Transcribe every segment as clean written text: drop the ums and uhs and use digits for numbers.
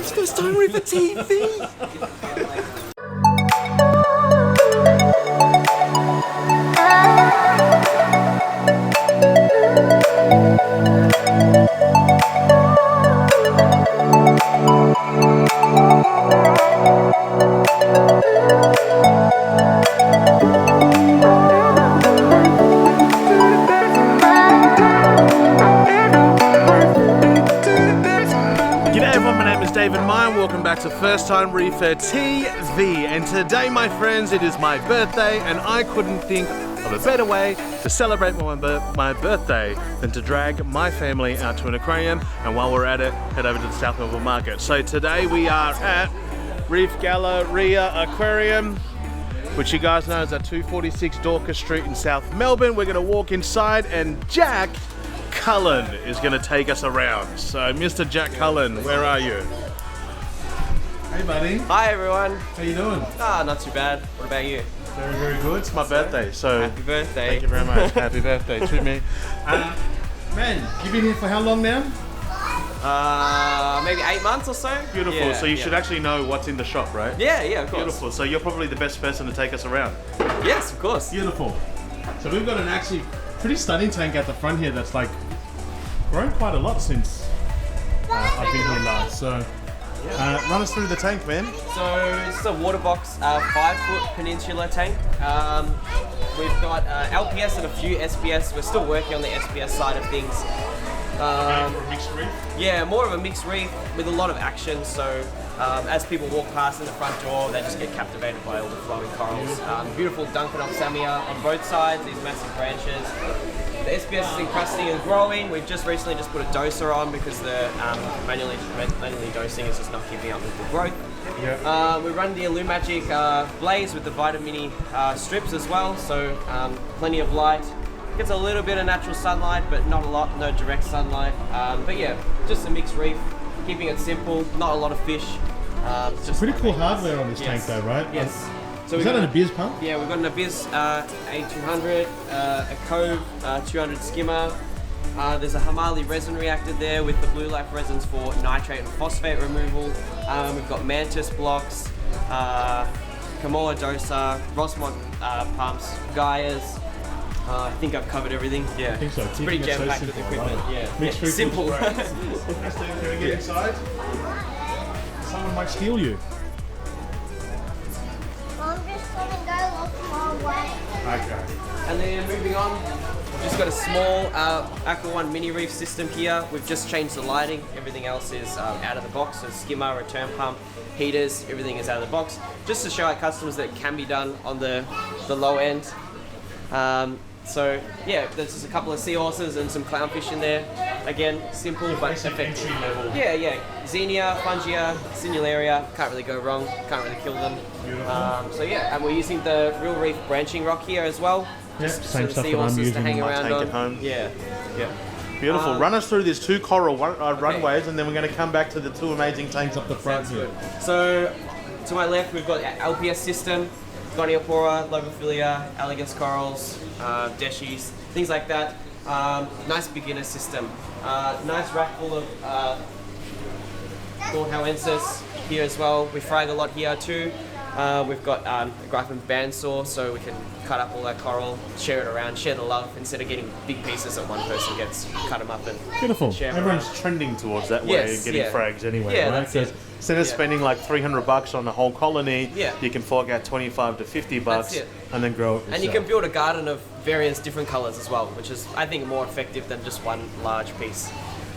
It's first time Reef TV. Welcome back to First Time Reefer TV, and today, my friends, it is my birthday, and I couldn't think of a better way to celebrate my birthday than to drag my family out to an aquarium, and while we're at it, head over to the South Melbourne market. So today we are at Reef Galleria Aquarium, which you guys know is at 246 Dorcas Street in South Melbourne. We're going to walk inside, and Jack Cullen is going to take us around. So Mr. Jack Cullen, where are you? Hey buddy. Hi everyone. How you doing? Not too bad. What about you? Very, very good. It's my birthday, so happy birthday. Thank you very much. Happy birthday to me. Man, you've been here for how long now? Maybe 8 months or so. Beautiful. Yeah, so you should actually know what's in the shop, right? Yeah, of course. Beautiful. So you're probably the best person to take us around. Yes, of course. Beautiful. So we've got an actually pretty stunning tank at the front here that's like grown quite a lot since I've been here last. So. Run us through the tank, man. So it's a water box, 5-foot peninsula tank. We've got LPS and a few SPS. We're still working on the SPS side of things. For a mixed reef? Yeah, more of a mixed reef with a lot of action. So as people walk past in the front door, they just get captivated by all the flowing corals. Beautiful Duncan Opsamia on both sides, these massive branches. The SPS is encrusting and growing. We've just recently put a doser on because the manually dosing is just not keeping up with the growth. Yeah. We run the Illumagic Blaze with the Vitamini strips as well, so plenty of light. Gets a little bit of natural sunlight, but not a lot, no direct sunlight. But yeah, just a mixed reef, keeping it simple, not a lot of fish. Just pretty cool hardware on this tank though, right? Yes. So is that an Abyss pump? Yeah, we've got an Abyss A200, a Cove 200 skimmer. There's a Hamali resin reactor there with the Blue Life resins for nitrate and phosphate removal. We've got Mantis blocks, Kamoa doser, Rossmont pumps, Gaias. I think I've covered everything. Yeah, I think so. It's pretty jam-packed with equipment. Right? Yeah, Mixed reef simple. Can we get inside? Someone might steal you. I'm just gonna go look my way. Okay. And then moving on, we've just got a small Aqua One mini reef system here. We've just changed the lighting. Everything else is out of the box. So skimmer, return pump, heaters, everything is out of the box. Just to show our customers that it can be done on the low end. So yeah, there's just a couple of seahorses and some clownfish in there. Again, simple but effective. Yeah. Xenia, Fungia, Sinularia, can't really go wrong, can't really kill them. So yeah, and we're using the Real Reef branching rock here as well. Just same stuff that I'm using to hang in my around tank on. at home. Yeah. Beautiful. Run us through these two coral runways, and then we're going to come back to the two amazing tanks up the front here. So to my left, we've got LPS system. Goniopora, Lobophilia, Elegance corals, Deshies, things like that. Nice beginner system. Nice rack full of Thornhauensis here as well. We frag a lot here too. We've got a Gryphon bandsaw, so we can cut up all that coral, share it around, share the love, instead of getting big pieces that one person gets, cut them up and beautiful. Share Everyone's around. trending towards that way, getting frags anyway, yeah, right? That's it. Instead of spending like $300 on a whole colony, Yeah. you can fork out $25 to $50 That's it. and then grow it yourself. And you can build a garden of various different colours as well, which is, I think, more effective than just one large piece.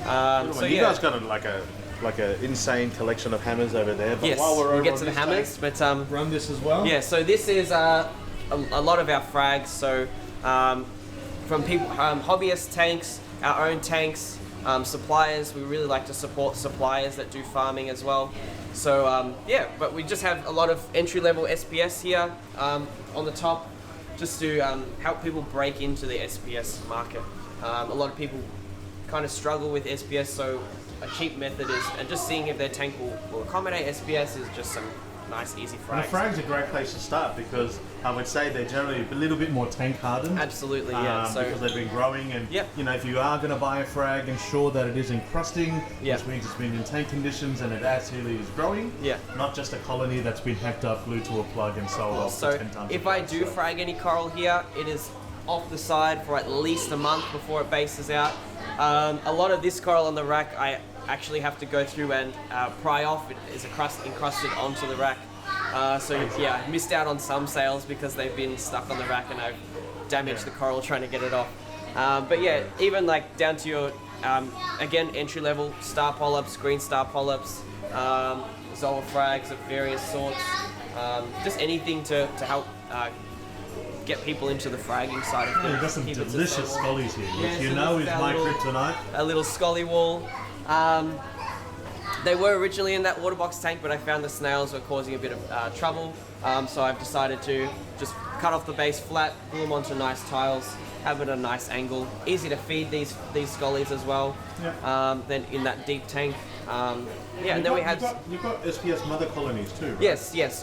So you guys got like a insane collection of hammers over there. But yes, while we're we'll over get on to the this hammers, tank, but run this as well. yeah. So this is a lot of our frags. So from people, hobbyist tanks, our own tanks, suppliers. We really like to support suppliers that do farming as well. So yeah, but we just have a lot of entry-level SPS here on the top, just to help people break into the SPS market. A lot of people kind of struggle with SPS, so a cheap method is, and just seeing if their tank will accommodate SPS is just some nice, easy And frags. a frag's a great place to start because I would say they're generally a little bit more tank hardened. Absolutely, yeah. So because they've been growing, and Yep. you know, if you are going to buy a frag, ensure that it is encrusting, Yep. which means it's been in tank conditions and it actually is growing. Yeah. Not just a colony that's been hacked up, glued to a plug, and sold off So for 10 tons. if of I price. do frag any coral here, it is off the side for at least a month before it bases out. A lot of this coral on the rack, I actually have to go through and pry off. It is encrusted onto the rack. So yeah, I missed out on some sales because they've been stuck on the rack and I've damaged the coral trying to get it off. But yeah, even like down to your, again, entry level star polyps, green star polyps, zoa frags of various sorts, just anything to help get people into the fragging side of things. Yeah, you've got some Keep it delicious sustainable. scullies here, Yeah, which you so know this is is our my little- kryptonite. A little scully wall. They were originally in that water box tank, but I found the snails were causing a bit of trouble. So I've decided to just cut off the base flat, glue them onto nice tiles, have it at a nice angle. Easy to feed these scullies as well. Yep. Then in that deep tank. Yeah, and then we have... You've got SPS mother colonies too, right? Yes.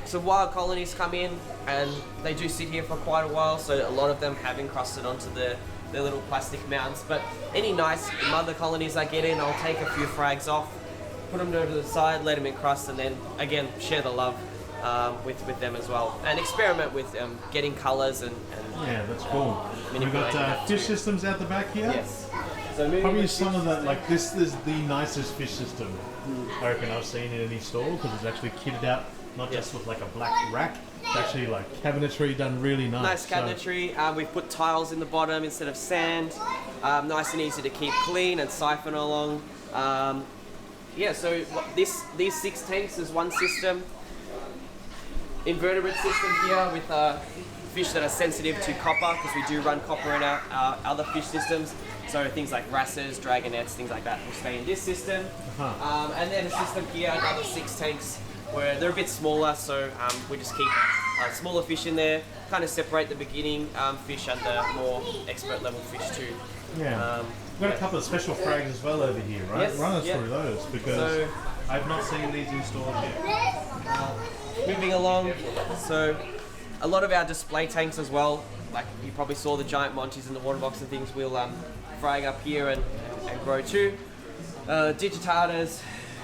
So wild colonies come in and they do sit here for quite a while. So a lot of them have encrusted onto their little plastic mounds. But any nice mother colonies I get in, I'll take a few frags off, put them over to the side, let them encrust, and then again share the love with them as well, and experiment with getting colours and Yeah, that's cool. We've manipulating got that fish too. systems out the back here. Yes. So moving Probably the some fish- of that, like this is the nicest fish system I reckon I've seen in any store because it's actually kitted out, not Yeah. just with like a black rack, it's actually like cabinetry done really nice. Nice cabinetry. We've put tiles in the bottom instead of sand. Nice and easy to keep clean and siphon along. Yeah, so these 6 tanks is one system. Invertebrate system here with fish that are sensitive to copper, because we do run copper in our other fish systems. So things like wrasses, dragonettes, things like that will stay in this system. And then a system here, another 6 tanks where they're a bit smaller, so we just keep smaller fish in there, kind of separate the beginning fish and the more expert level fish too. Yeah. We've got a couple of special frags as well over here, right? Yes, Run us yeah. through those because So- I've not seen these in stores yet. Moving along, so a lot of our display tanks as well, like you probably saw the giant monties in the water box and things, we'll frag up here and grow too. Digitatas,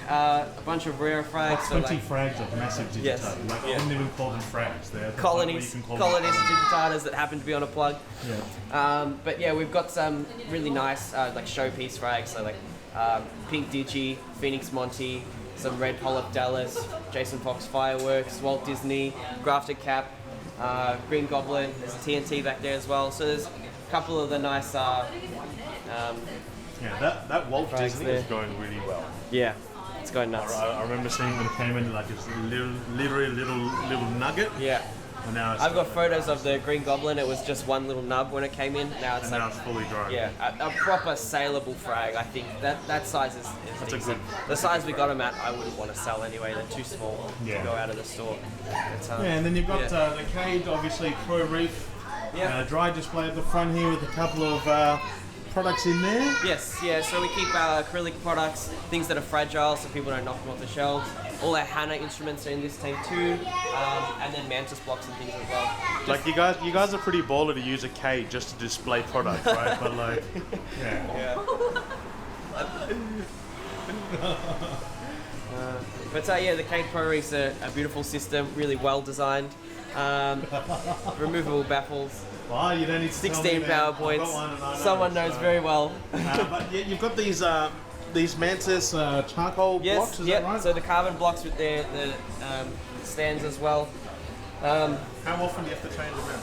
a bunch of rare frags. So 20 like frags of massive digitata. Yes, Like, yeah. I wouldn't even call them frags. They're the colonies type where you can call them of digitatas that happen to be on a plug. Yeah. But yeah, we've got some really nice like showpiece frags, so like Pink Digi, Phoenix Monty, some Red Polyp Dallas, Jason Fox Fireworks, Walt Disney, Grafted Cap, Green Goblin, there's a TNT back there as well. So there's a couple of the nice, Yeah, that Walt Frags Disney there. is going really well. yeah, it's going nuts. I remember seeing when it came in like this little nugget. Yeah. And now it's I've got photos of the Green Goblin, it was just one little nub when it came in, now it's and now it's fully grown. yeah, a proper saleable frag. I think that size is That's a decent. good- The size we got them at, I wouldn't want to sell anyway. They're too small Yeah. to go out of the store. But, Yeah, and then you've got yeah. the cage, obviously Pro Reef. Yeah. Dry display at the front here with a couple of products in there. Yes, yeah. So we keep our acrylic products, things that are fragile, so people don't knock them off the shelves. All our Hana instruments are in this tank too, and then mantis blocks and things as well. Like you guys are pretty baller to use a cage just to display products, right? But like, yeah. But yeah, the Cake Pro Reef's a beautiful system, really well designed. Removable baffles, Well, you don't need to tell me 16 that. I've got PowerPoints. one and I know, Someone knows so. very well. But yeah, you've got these mantis charcoal blocks, is that right? So the carbon blocks with the stands as well. How often do you have to change them out?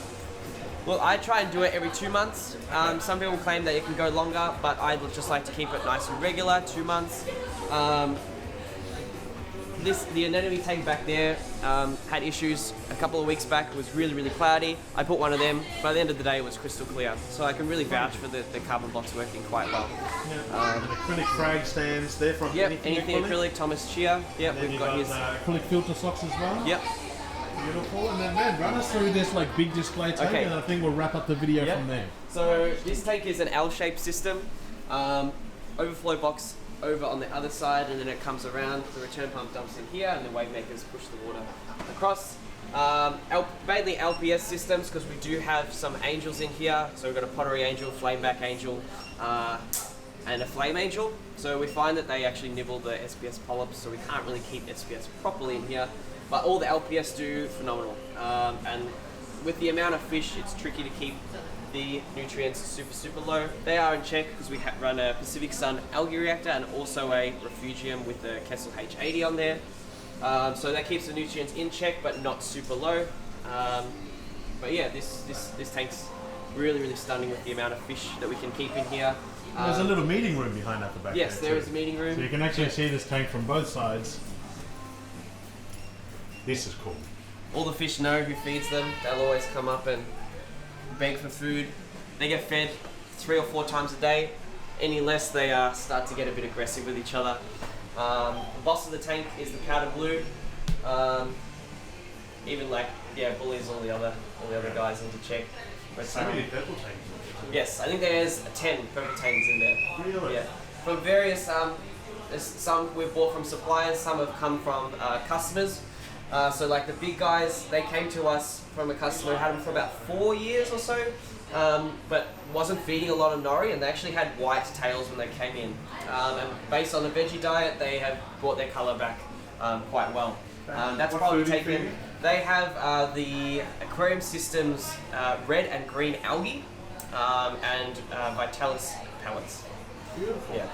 Well, I try and do it every 2 months. Some people claim that it can go longer, but I would just like to keep it nice and regular, 2 months. The anemone tank back there had issues a couple of weeks back. It was really cloudy. I put one of them. By the end of the day, it was crystal clear. So I can really vouch for the carbon blocks working quite well. And acrylic frag stands, they're from Yep, anything anything acrylic, Thomas Chia. Yep, Then we've you've got got his. acrylic filter socks as well. Yep. Beautiful. And then man, run us through this like big display tank, Okay. and I think we'll wrap up the video Yep. from there. So this tank is an L-shaped system, overflow box over on the other side, and then it comes around. The return pump dumps in here, and the wave makers push the water across. Mainly LPS systems, because we do have some angels in here. So we've got a pottery angel, flameback angel, and a flame angel. So we find that they actually nibble the SPS polyps, so we can't really keep SPS properly in here. But all the LPS do phenomenal. And with the amount of fish, it's tricky to keep the nutrients super low. They are in check because we run a Pacific Sun algae reactor and also a refugium with the Kessel H80 on there. So that keeps the nutrients in check but not super low. But yeah, this tank's really stunning with the amount of fish that we can keep in here. There's a little meeting room behind at the back. Yes, there is a meeting room. So you can actually see this tank from both sides. This is cool. All the fish know who feeds them. They'll always come up and beg for food. They get fed 3 or 4 times a day. Any less, they start to get a bit aggressive with each other. The boss of the tank is the powder blue. Even bullies all the other guys into check. But, so many purple tanks. Yes, I think there's 10 purple tanks in there. Really? Yeah. From various, there's some we've bought from suppliers, some have come from customers. So like the big guys, they came to us from a customer who had them for about 4 years or so, but wasn't feeding a lot of nori, and they actually had white tails when they came in. And based on the veggie diet, they have brought their colour back quite well. That's probably taken. They have the aquarium system's red and green algae and Vitalis pellets. Beautiful. Yeah.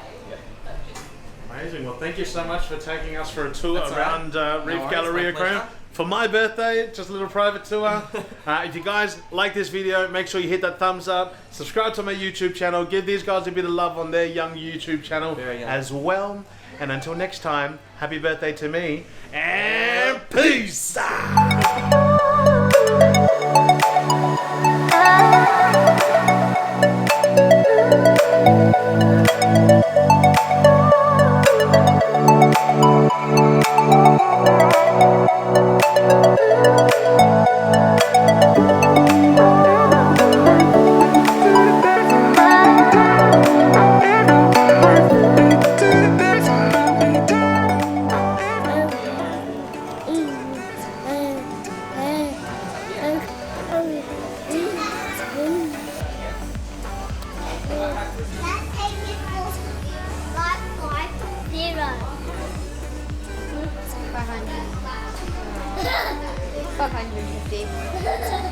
Amazing. Well, thank you so much for taking us for a tour That's around Reef worries, Galleria my Aquarium. pleasure. For my birthday, just a little private tour. If you guys like this video, make sure you hit that thumbs up. Subscribe to my YouTube channel. Give these guys a bit of love on their young YouTube channel as well. And until next time, happy birthday to me and peace! $550.